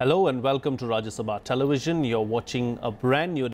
Hello and welcome to Rajya Sabha Television. You're watching a brand new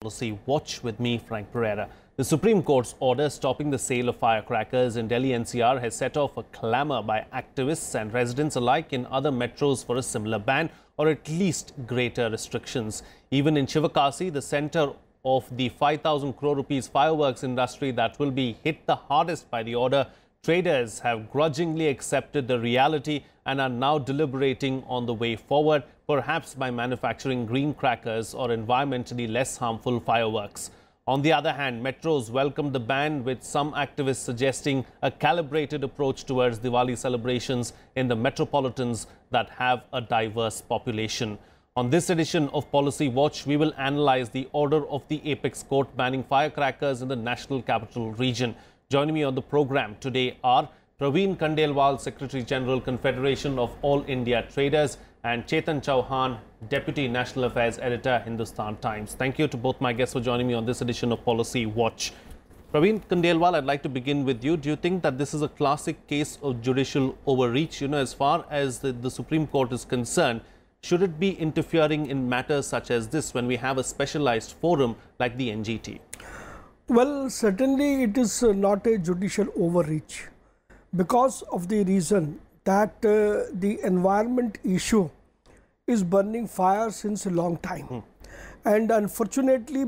policy watch with me, Frank Pereira. The Supreme Court's order stopping the sale of firecrackers in Delhi NCR has set off a clamour by activists and residents alike in other metros for a similar ban or at least greater restrictions. Even in Shivakasi, the centre of the 5,000 crore rupees fireworks industry that will be hit the hardest by the order, traders have grudgingly accepted the reality and are now deliberating on the way forward, perhaps by manufacturing green crackers or environmentally less harmful fireworks. On the other hand, metros welcomed the ban, with some activists suggesting a calibrated approach towards Diwali celebrations in the metropolitans that have a diverse population. On this edition of Policy Watch, we will analyze the order of the Apex Court banning firecrackers in the National Capital Region. Joining me on the program today are Praveen Khandelwal, Secretary General, Confederation of All India Traders, and Chetan, Chauhan, Deputy National Affairs Editor, Hindustan Times. Thank you to both my guests for joining me on this edition of Policy Watch. Praveen Khandelwal, I'd like to begin with you. Do you think that this is a classic case of judicial overreach? As far as the Supreme Court is concerned, should it be interfering in matters such as this when we have a specialized forum like the NGT? Well, certainly it is not a judicial overreach, because of the reason that the environment issue is burning fire since a long time. And unfortunately,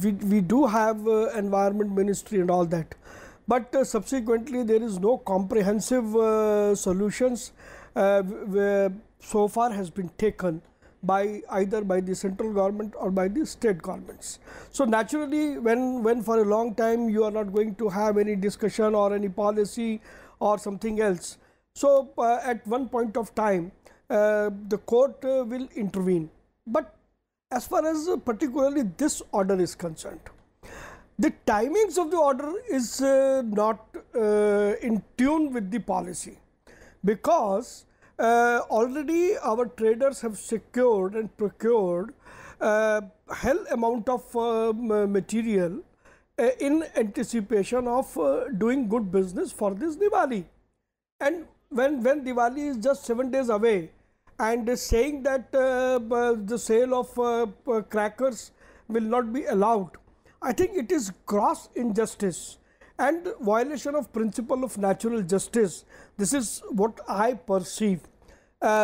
we do have environment ministry and all that. But subsequently, there is no comprehensive solutions so far has been taken by either by the central government or by the state governments. So naturally, when for a long time you are not going to have any discussion or any policy or something else, so at one point of time the court will intervene. But as far as particularly this order is concerned, the timings of the order is not in tune with the policy, because already our traders have secured and procured hell amount of material in anticipation of doing good business for this Diwali. And when Diwali is just 7 days away and saying that the sale of crackers will not be allowed, I think it is gross injustice and violation of principle of natural justice. This is what I perceive.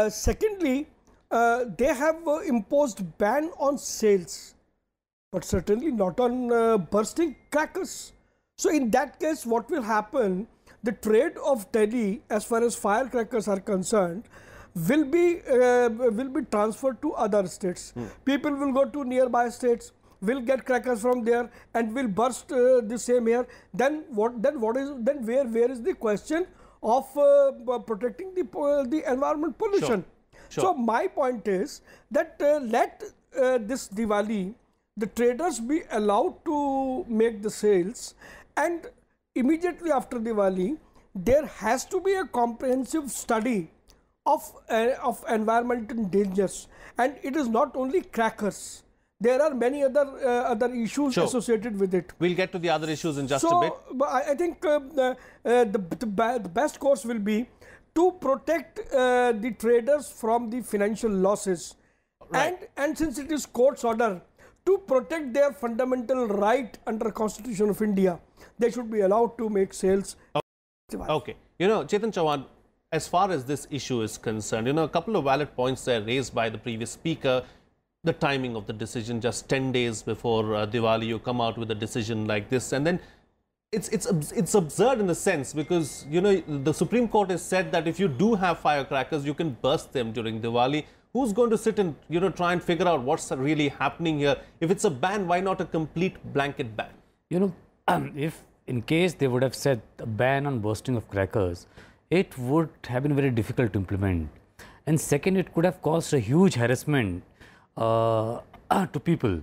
Secondly, they have imposed ban on sales, but certainly not on bursting crackers. So in that case, what will happen? The trade of Delhi, as far as firecrackers are concerned, will be transferred to other states. People will go to nearby states, will get crackers from there and will burst the same here. Then where is the question of protecting the environment pollution? Sure. So my point is that let this Diwali the traders be allowed to make the sales, and immediately after Diwali there has to be a comprehensive study of environmental dangers. And it is not only crackers. There are many other issues associated with it. We'll get to the other issues in just a bit. But I think the best course will be to protect the traders from the financial losses. Right. And since it is court's order, to protect their fundamental right under Constitution of India, they should be allowed to make sales. Okay. Chetan, Chauhan, as far as this issue is concerned, a couple of valid points there raised by the previous speaker. The timing of the decision, just 10 days before Diwali, you come out with a decision like this, and then it's absurd in the sense, because the Supreme Court has said that if you do have firecrackers, you can burst them during Diwali. Who's going to sit and try and figure out what's really happening here? If it's a ban, why not a complete blanket ban? If in case they would have said a ban on bursting of crackers, it would have been very difficult to implement, and second, it could have caused a huge harassment to people,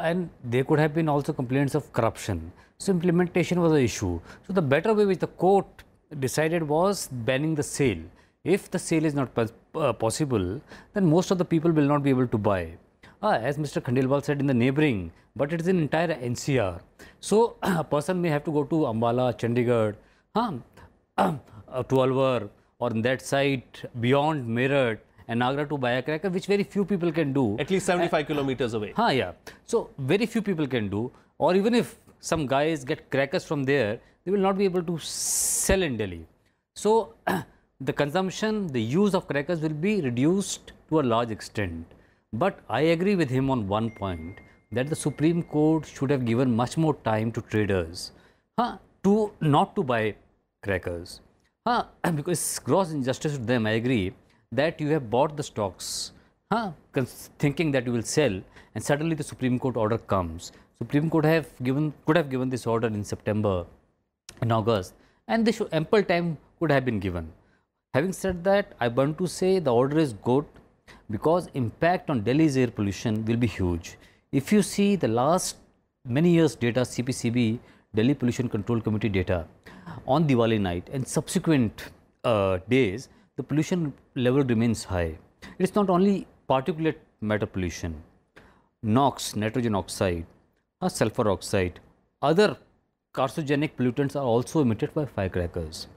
and there could have been also complaints of corruption. So implementation was an issue. So the better way which the court decided was banning the sale. If the sale is not possible, then most of the people will not be able to buy. As Mr. Khandelwal said, in the neighboring, but it is in entire NCR. So a person may have to go to Ambala, Chandigarh, to Alwar, or in that side beyond Meerut, and Agra to buy a cracker, which very few people can do. At least 75 kilometers away. Yeah. So very few people can do, or even if some guys get crackers from there, they will not be able to sell in Delhi. So the consumption, the use of crackers will be reduced to a large extent. But I agree with him on one point, that the Supreme Court should have given much more time to traders to not to buy crackers. Because it's gross injustice to them, I agree, that you have bought the stocks thinking that you will sell, and suddenly the Supreme Court order comes. Supreme Court could have given this order in September, in August, and ample time could have been given. Having said that, I want to say the order is good because impact on Delhi's air pollution will be huge. If you see the last many years data, CPCB, Delhi Pollution Control Committee data, on Diwali night and subsequent days, the pollution level remains high. It is not only particulate matter pollution, NOx, nitrogen oxide, sulfur oxide, other carcinogenic pollutants are also emitted by firecrackers.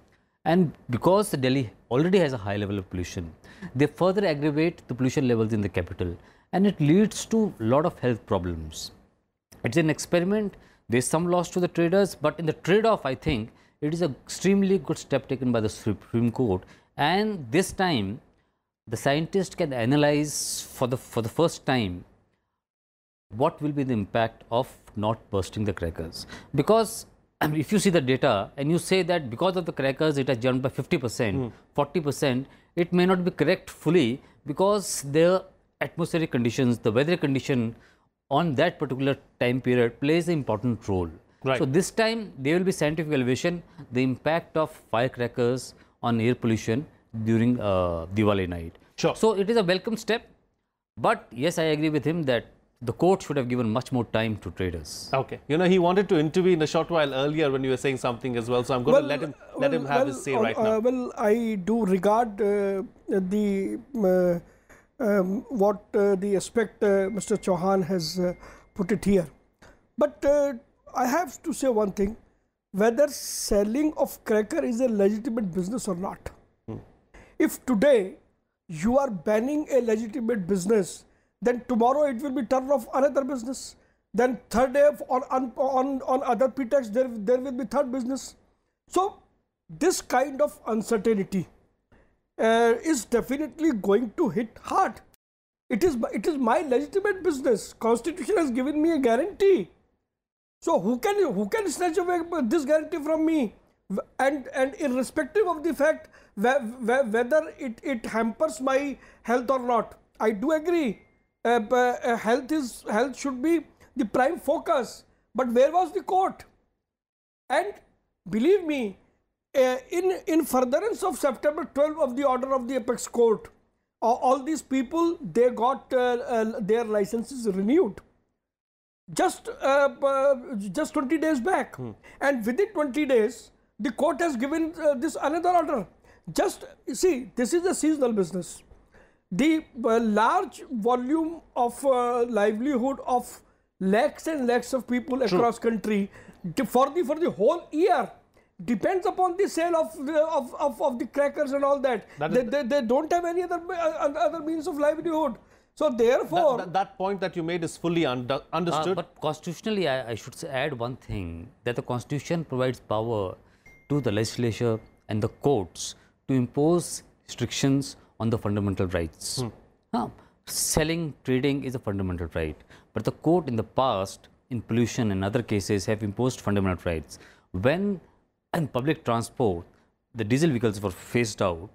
And because Delhi already has a high level of pollution, they further aggravate the pollution levels in the capital, and it leads to a lot of health problems. It's an experiment. There is some loss to the traders, but in the trade-off, I think it is an extremely good step taken by the Supreme Court. And this time, the scientists can analyze for the first time what will be the impact of not bursting the crackers. Because if you see the data and you say that because of the crackers it has jumped by 50%, 40%, it may not be correct fully, because the atmospheric conditions, the weather condition on that particular time period plays an important role. Right. So this time there will be scientific evaluation, the impact of firecrackers on air pollution during Diwali night. Sure. So it is a welcome step, but yes, I agree with him that the court should have given much more time to traders. Okay. You know, he wanted to intervene a short while earlier when you were saying something as well. So I'm going to let him have his say right now. Well, I do regard the aspect Mr. Chauhan has put it here. But I have to say one thing, whether selling of cracker is a legitimate business or not. If today you are banning a legitimate business, then tomorrow it will be turned off another business. Then third day on other pretext there will be third business. So this kind of uncertainty is definitely going to hit hard. It is my legitimate business. Constitution has given me a guarantee. So who can snatch away this guarantee from me? And irrespective of the fact whether it hampers my health or not, I do agree. Health should be the prime focus. But where was the court? And believe me, in furtherance of September 12 of the order of the apex court, all these people, they got their licenses renewed just 20 days back. And within 20 days, the court has given this another order. Just see, this is a seasonal business. The large volume of livelihood of lakhs and lakhs of people across country for the whole year depends upon the sale of the crackers and all that. They don't have any other means of livelihood. So therefore, that point that you made is fully understood. But constitutionally, I should add one thing, that the Constitution provides power to the legislature and the courts to impose restrictions on the fundamental rights. Selling, trading is a fundamental right, but the court in the past, in pollution and other cases, have imposed fundamental rights. When in public transport, the diesel vehicles were phased out,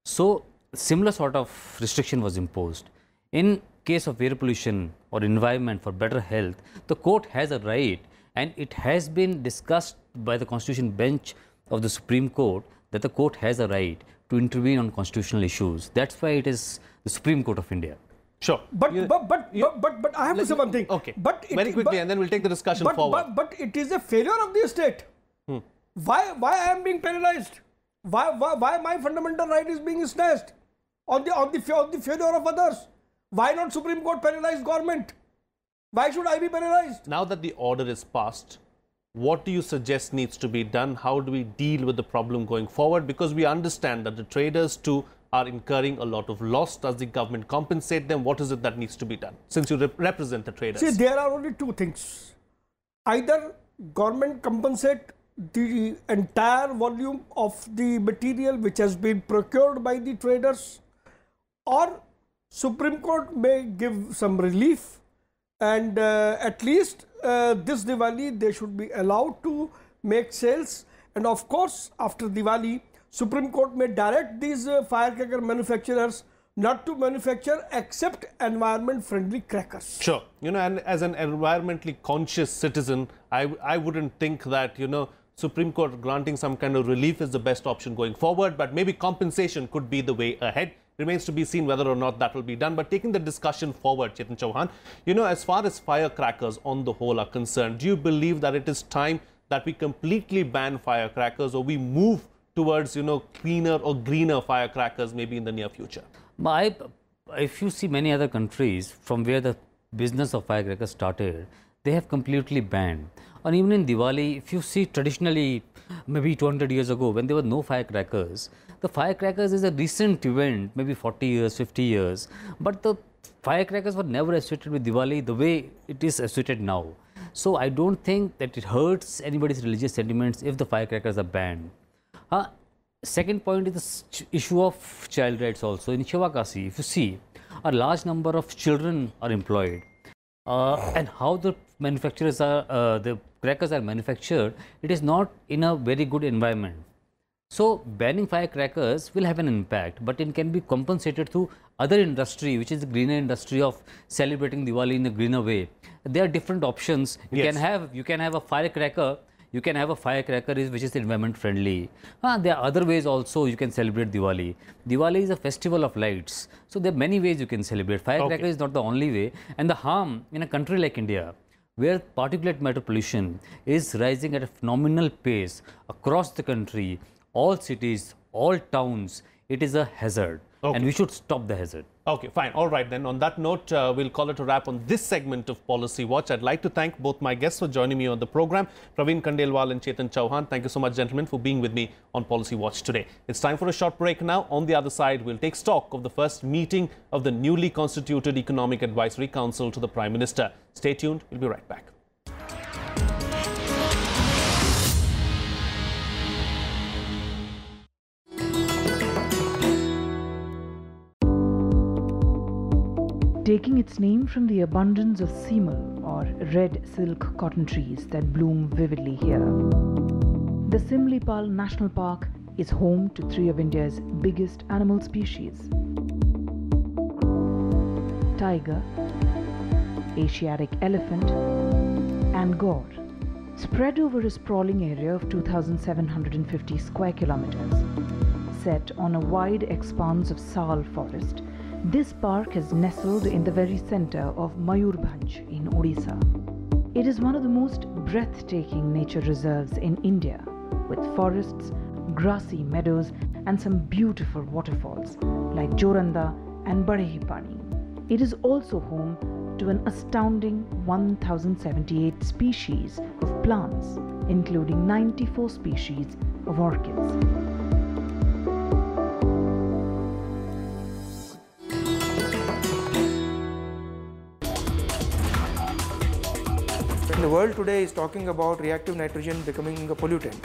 so similar sort of restriction was imposed. In case of air pollution or environment for better health, the court has a right, and it has been discussed by the Constitution bench of the Supreme Court that the court has a right to intervene on constitutional issues. That's why it is the Supreme Court of India. Sure. But I have to say one thing. Okay. Very quickly, and then we'll take the discussion forward. But it is a failure of the state. Why I am being penalized? Why my fundamental right is being snatched on the failure of others? Why not Supreme Court penalize government? Why should I be penalized? Now that the order is passed, what do you suggest needs to be done? How do we deal with the problem going forward? Because we understand that the traders to are incurring a lot of loss. Does the government compensate them? What is it that needs to be done, since you represent the traders? See, there are only two things. Either government compensate the entire volume of the material which has been procured by the traders, or Supreme Court may give some relief, and at least this Diwali they should be allowed to make sales. And of course, after Diwali, Supreme Court may direct these firecracker manufacturers not to manufacture except environment friendly crackers. Sure. You know, and as an environmentally conscious citizen, I wouldn't think that, you know, Supreme Court granting some kind of relief is the best option going forward, but maybe compensation could be the way ahead. Remains to be seen whether or not that will be done. But taking the discussion forward, Chetan Chauhan, you know, as far as firecrackers on the whole are concerned, do you believe that it is time that we completely ban firecrackers, or we move towards, you know, cleaner or greener firecrackers maybe in the near future? If you see many other countries from where the business of firecrackers started, they have completely banned. And even in Diwali, if you see traditionally, maybe 200 years ago, when there were no firecrackers, the firecrackers is a recent event, maybe 40 years, 50 years. But the firecrackers were never associated with Diwali the way it is associated now. So I don't think that it hurts anybody's religious sentiments if the firecrackers are banned. Second point is the issue of child rights also. In Shivakasi, if you see, a large number of children are employed. And how the manufacturers are, the crackers are manufactured, it is not in a very good environment. So banning firecrackers will have an impact, but it can be compensated through other industry, which is the greener industry of celebrating Diwali in a greener way. There are different options. You can have a firecracker. You can have a firecracker which is environment friendly. There are other ways also you can celebrate Diwali. Diwali is a festival of lights. So there are many ways you can celebrate. Firecracker is not the only way. And the harm in a country like India, where particulate matter pollution is rising at a phenomenal pace across the country, all cities, all towns, it is a hazard. And we should stop the hazard. Okay, fine. All right, then. On that note, we'll call it a wrap on this segment of Policy Watch. I'd like to thank both my guests for joining me on the program, Praveen Khandelwal and Chetan Chauhan. Thank you so much, gentlemen, for being with me on Policy Watch today. It's time for a short break now. On the other side, we'll take stock of the first meeting of the newly constituted Economic Advisory Council to the Prime Minister. Stay tuned. We'll be right back. Taking its name from the abundance of simul or red silk cotton trees that bloom vividly here. The Simlipal National Park is home to 3 of India's biggest animal species: tiger, Asiatic elephant, and gaur. Spread over a sprawling area of 2,750 square kilometers, set on a wide expanse of sal forest, this park is nestled in the very center of Mayurbhanj in Odisha. It is one of the most breathtaking nature reserves in India, with forests, grassy meadows, and some beautiful waterfalls like Joranda and Badehipani. It is also home to an astounding 1,078 species of plants, including 94 species of orchids. The world today is talking about reactive nitrogen becoming a pollutant.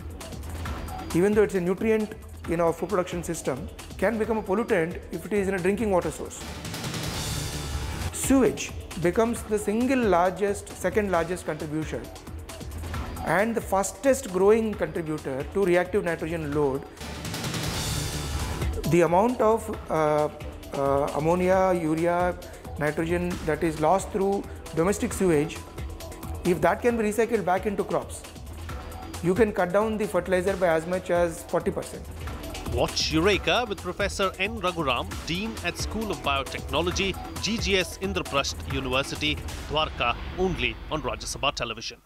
Even though it's a nutrient in our food production system, can become a pollutant if it is in a drinking water source. Sewage becomes the second largest contribution and the fastest growing contributor to reactive nitrogen load. The amount of ammonia, urea, nitrogen that is lost through domestic sewage, if that can be recycled back into crops, you can cut down the fertilizer by as much as 40%. Watch Eureka with Professor N. Raghuram, Dean at School of Biotechnology, GGS Indraprasth University, Dwarka, only on Rajya Sabha Television.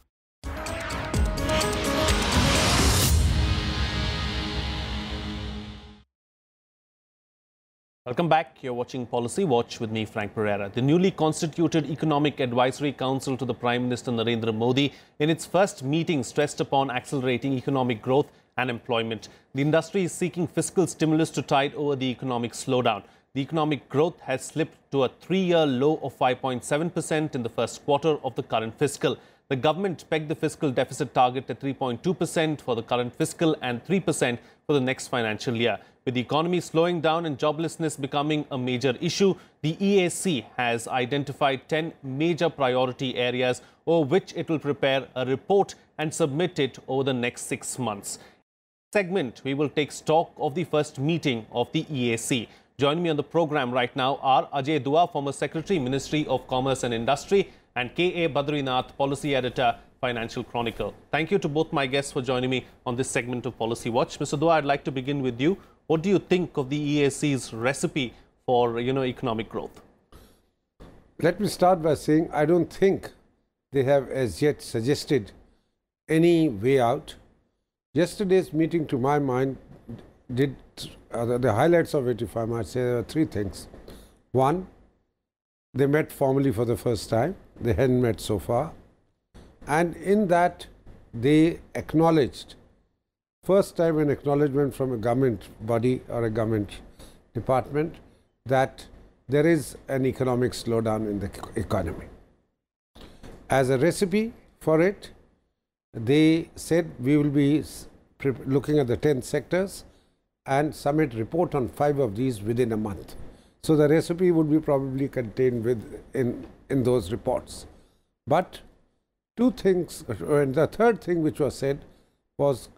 Welcome back. You're watching Policy Watch with me, Frank Pereira. The newly constituted Economic Advisory Council to the Prime Minister Narendra Modi, in its first meeting, stressed upon accelerating economic growth and employment. The industry is seeking fiscal stimulus to tide over the economic slowdown. The economic growth has slipped to a 3-year low of 5.7% in the first quarter of the current fiscal. The government pegged the fiscal deficit target at 3.2% for the current fiscal and 3% for the next financial year. With the economy slowing down and joblessness becoming a major issue, the EAC has identified 10 major priority areas over which it will prepare a report and submit it over the next 6 months. In this segment, we will take stock of the first meeting of the EAC. Joining me on the program right now are Ajay, former Secretary, Ministry of Commerce and Industry, and K.A. Badrinath, Policy Editor, Financial Chronicle. Thank you to both my guests for joining me on this segment of Policy Watch. Mr. Dua, I'd like to begin with you. What do you think of the EAC's recipe for, economic growth? Let me start by saying I don't think they have as yet suggested any way out. Yesterday's meeting, to my mind, did the highlights of it, if I might say, there are 3 things. One, they met formally for the first time. They hadn't met so far. And in that, they acknowledged, first time an acknowledgement from a government body or a government department, that there is an economic slowdown in the economy. As a recipe for it, they said we will be looking at the 10 sectors and submit report on 5 of these within a month. So the recipe would be probably contained in those reports. But 2 things, and the third thing which was said was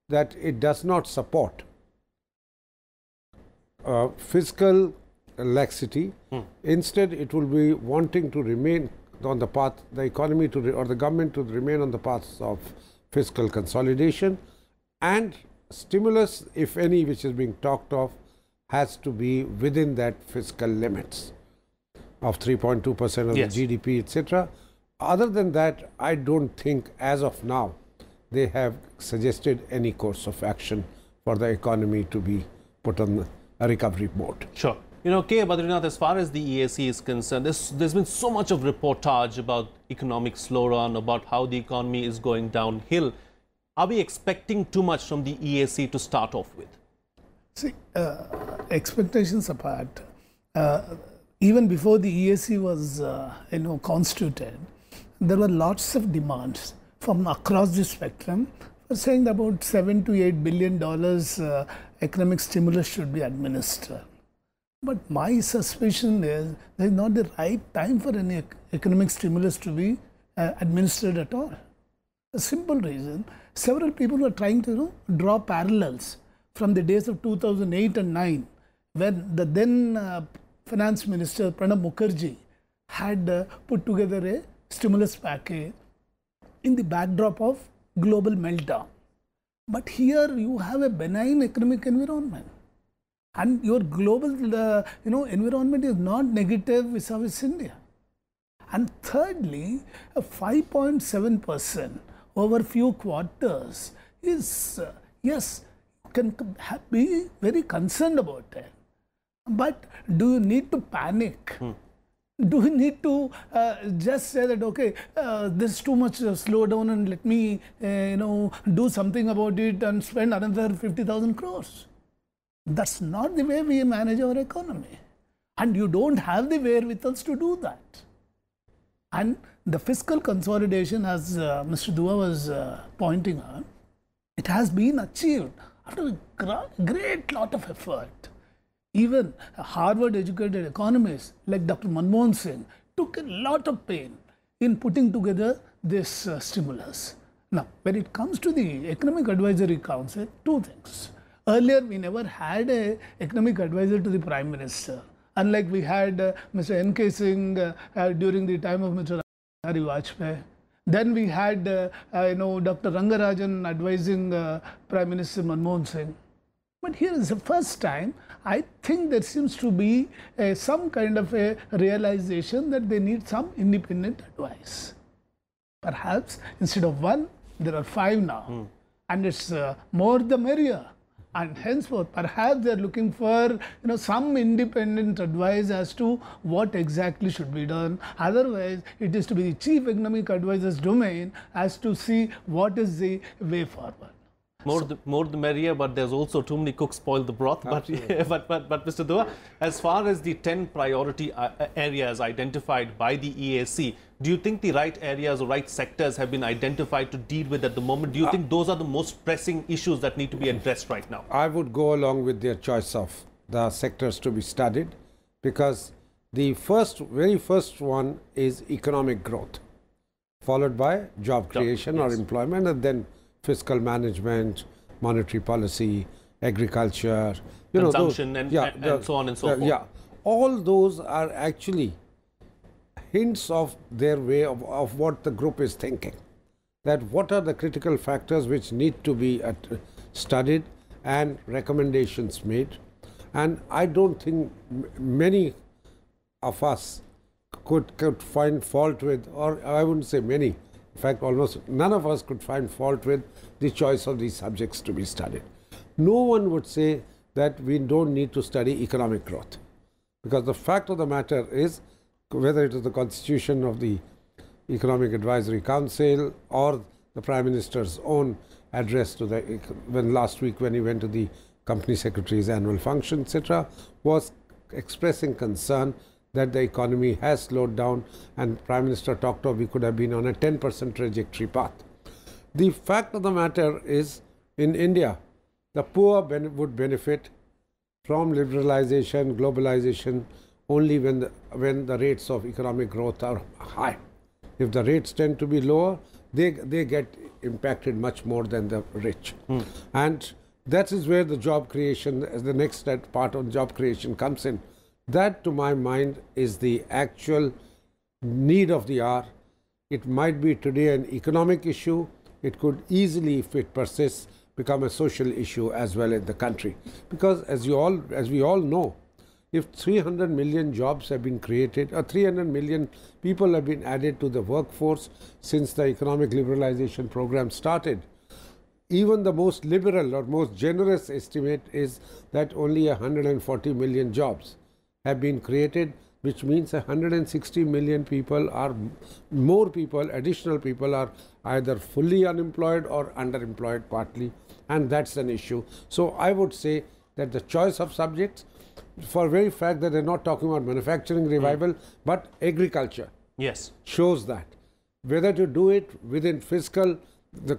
that it does not support fiscal laxity. Instead, it will be wanting to remain on the path, the economy or the government to remain on the path of fiscal consolidation, and stimulus, if any, which is being talked of, has to be within that fiscal limits of 3.2% of yes. the GDP, etc. Other than that, I don't think as of now they have suggested any course of action for the economy to be put on a recovery mode. Sure. K. Badrinath, as far as the EAC is concerned, there's been so much of reportage about economic slowdown, about how the economy is going downhill. Are we expecting too much from the EAC to start off with? See, expectations apart, even before the EAC was, constituted, there were lots of demands from across the spectrum for saying about $7 to $8 billion economic stimulus should be administered. But my suspicion is there is not the right time for any economic stimulus to be administered at all. A simple reason, several people were trying to draw parallels from the days of 2008 and 9, when the then Finance Minister Pranab Mukherjee had put together a stimulus package in the backdrop of global meltdown. But here you have a benign economic environment, and your global environment is not negative vis-a-vis India. And thirdly, a 5.7% over few quarters is, yes, can be very concerned about it. But do you need to panic? Do you need to just say that, okay, there's too much slowdown and let me, do something about it and spend another 50,000 crores? That's not the way we manage our economy. And you don't have the wherewithal to do that. And the fiscal consolidation, as Mr. Dua was pointing out, it has been achieved after a great lot of effort. Even Harvard-educated economists like Dr. Manmohan Singh took a lot of pain in putting together this stimulus. Now, when it comes to the Economic Advisory Council, 2 things. Earlier, we never had an economic advisor to the Prime Minister, unlike we had Mr. N.K. Singh during the time of Mr. Vajpayee. Then we had, Dr. Rangarajan advising Prime Minister Manmohan Singh. But here is the first time, I think there seems to be some kind of a realization that they need some independent advice. Perhaps instead of 1, there are 5 now. And it's more the merrier. And henceforth, perhaps they're looking for some independent advice as to what exactly should be done. Otherwise, it is to be the chief economic advisor's domain as to see what is the way forward. More the merrier, but there's also too many cooks spoil the broth. But Mr. Dua, as far as the 10 priority areas identified by the EAC, do you think the right areas or right sectors have been identified to deal with at the moment? Do you think those are the most pressing issues that need to be addressed right now? I would go along with their choice of the sectors to be studied, because the very first one is economic growth, followed by job creation or employment, and then fiscal management, monetary policy, agriculture, consumption, and so on and so forth. Yeah, all those are actually hints of their way of what the group is thinking. That what are the critical factors which need to be studied and recommendations made. And I don't think many of us could find fault with, or I wouldn't say many, in fact almost none of us could find fault with the choice of these subjects to be studied. No one would say that we don't need to study economic growth, because the fact of the matter is, whether it is the constitution of the Economic Advisory Council or the Prime Minister's own address to last week when he went to the company secretary's annual function, etc., was expressing concern that the economy has slowed down, and Prime Minister talked of we could have been on a 10% trajectory path. The fact of the matter is, in India, the poor would benefit from liberalization, globalization, only when the rates of economic growth are high. If the rates tend to be lower, they get impacted much more than the rich. And that is where the job creation, as the next part of job creation comes in. That, to my mind, is the actual need of the hour. It might be today an economic issue. It could easily, if it persists, become a social issue as well in the country. Because as we all know, if 300 million jobs have been created, or 300 million people have been added to the workforce since the economic liberalization program started, even the most liberal or most generous estimate is that only 140 million jobs have been created, which means 160 million people are, additional people are either fully unemployed or underemployed partly, and that's an issue. So I would say that the choice of subjects, for very fact that they're not talking about manufacturing revival, but agriculture, yes, shows that. Whether to do it within fiscal,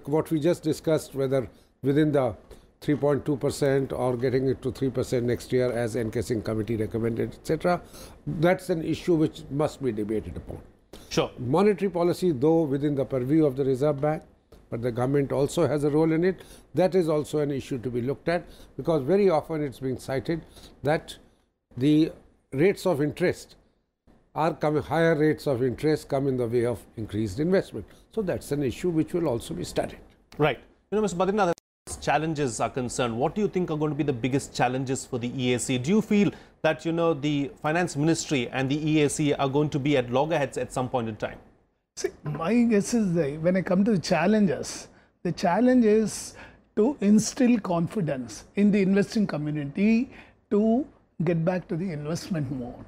what we just discussed, whether within the 3.2% or getting it to 3% next year as NK Singh committee recommended, etc., that's an issue which must be debated upon. Sure. Monetary policy, though within the purview of the Reserve Bank, but the government also has a role in it. That is also an issue to be looked at, because very often it's being cited that the rates of interest are higher rates of interest come in the way of increased investment. So that's an issue which will also be studied. Right. Mr. Badrinath, as challenges are concerned, what do you think are going to be the biggest challenges for the EAC? Do you feel that, the Finance Ministry and the EAC are going to be at loggerheads at some point in time? See, my guess is that when I come to the challenges, the challenge is to instill confidence in the investing community to get back to the investment mode.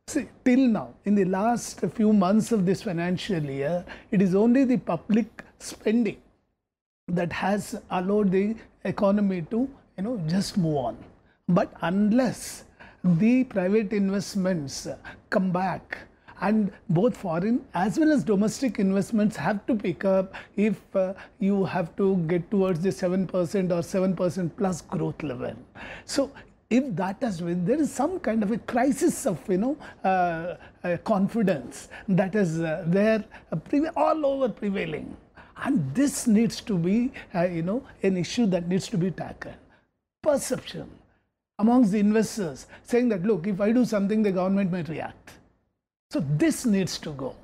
See, till now, in the last few months of this financial year, it is only the public spending that has allowed the economy to, just move on. But unless the private investments come back, and both foreign as well as domestic investments have to pick up if you have to get towards the 7% or 7% plus growth level. So if that has been, there is some kind of a crisis of confidence that is there all over prevailing, and this needs to be an issue that needs to be tackled. Perception amongst the investors saying that, look, if I do something, the government might react. So this needs to go.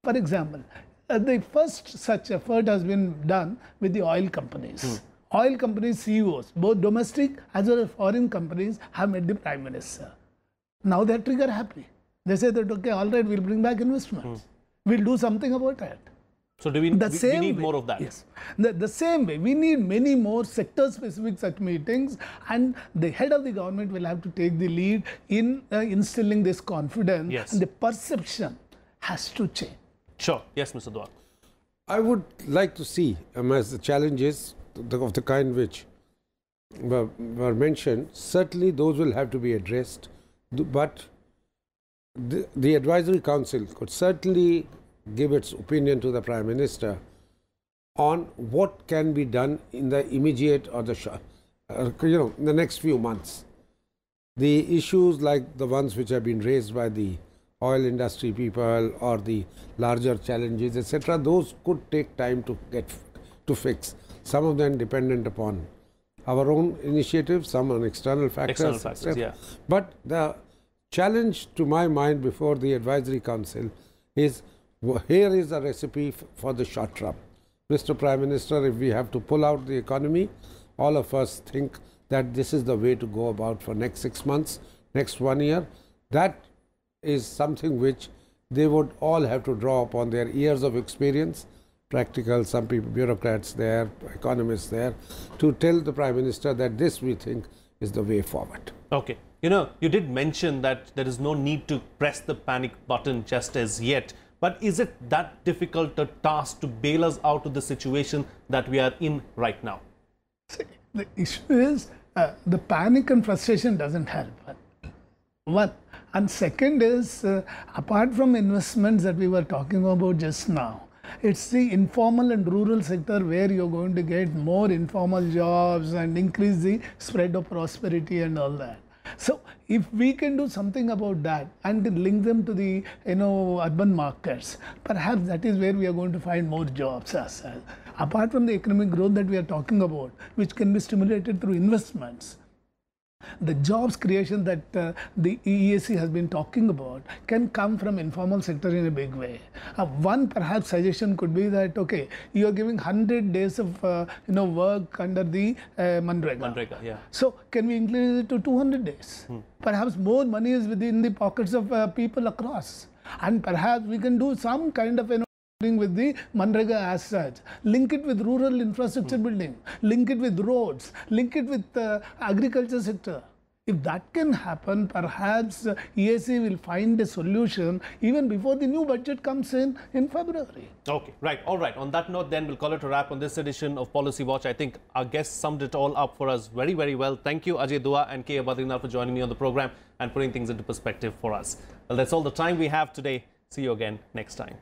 For example, the first such effort has been done with the oil companies. Oil companies CEOs, both domestic as well as foreign companies, have met the Prime Minister. Now they're trigger happy. They say that, okay, all right, we'll bring back investments. We'll do something about it. So do we need more of that? Yes. The same way, we need many more sector-specific such meetings, and the head of the government will have to take the lead in instilling this confidence. Yes. And the perception has to change. Sure. Yes, Mr. Dua. I would like to see, as the challenge is, of the kind which were mentioned, certainly those will have to be addressed. But the Advisory Council could certainly give its opinion to the Prime Minister on what can be done in the immediate or the in the next few months. The issues like the ones which have been raised by the oil industry people or the larger challenges, etc., those could take time to fix. Some of them dependent upon our own initiative, some on external factors. Yeah. But the challenge to my mind before the Advisory Council is, here is a recipe for the short term. Mr. Prime Minister, if we have to pull out the economy, all of us think that this is the way to go about for next 6 months, next 1 year. That is something which they would all have to draw upon their years of experience, practical, some people, bureaucrats there, economists there, to tell the Prime Minister that this we think is the way forward. Okay. You know, you did mention that there is no need to press the panic button just as yet. But is it that difficult a task to bail us out of the situation that we are in right now? See, the issue is the panic and frustration doesn't help. One. And second is, apart from investments that we were talking about just now, it's the informal and rural sector where you're going to get more informal jobs and increase the spread of prosperity and all that. So if we can do something about that and link them to the urban markets, perhaps that is where we are going to find more jobs as well. Apart from the economic growth that we are talking about, which can be stimulated through investments, the jobs creation that the EAC has been talking about can come from informal sector in a big way. One perhaps suggestion could be that, okay, you are giving 100 days of work under the Manrega. Yeah. So can we increase it to 200 days? Perhaps more money is within the pockets of people across, and perhaps we can do some kind of with the Manrega as such, link it with rural infrastructure building, link it with roads, link it with agriculture sector. If that can happen, perhaps EAC will find a solution even before the new budget comes in February. Okay, right. All right. On that note, then we'll call it a wrap on this edition of Policy Watch. I think our guests summed it all up for us very, very well. Thank you, Ajay Dua and K. Badrinath, for joining me on the program and putting things into perspective for us. Well, that's all the time we have today. See you again next time.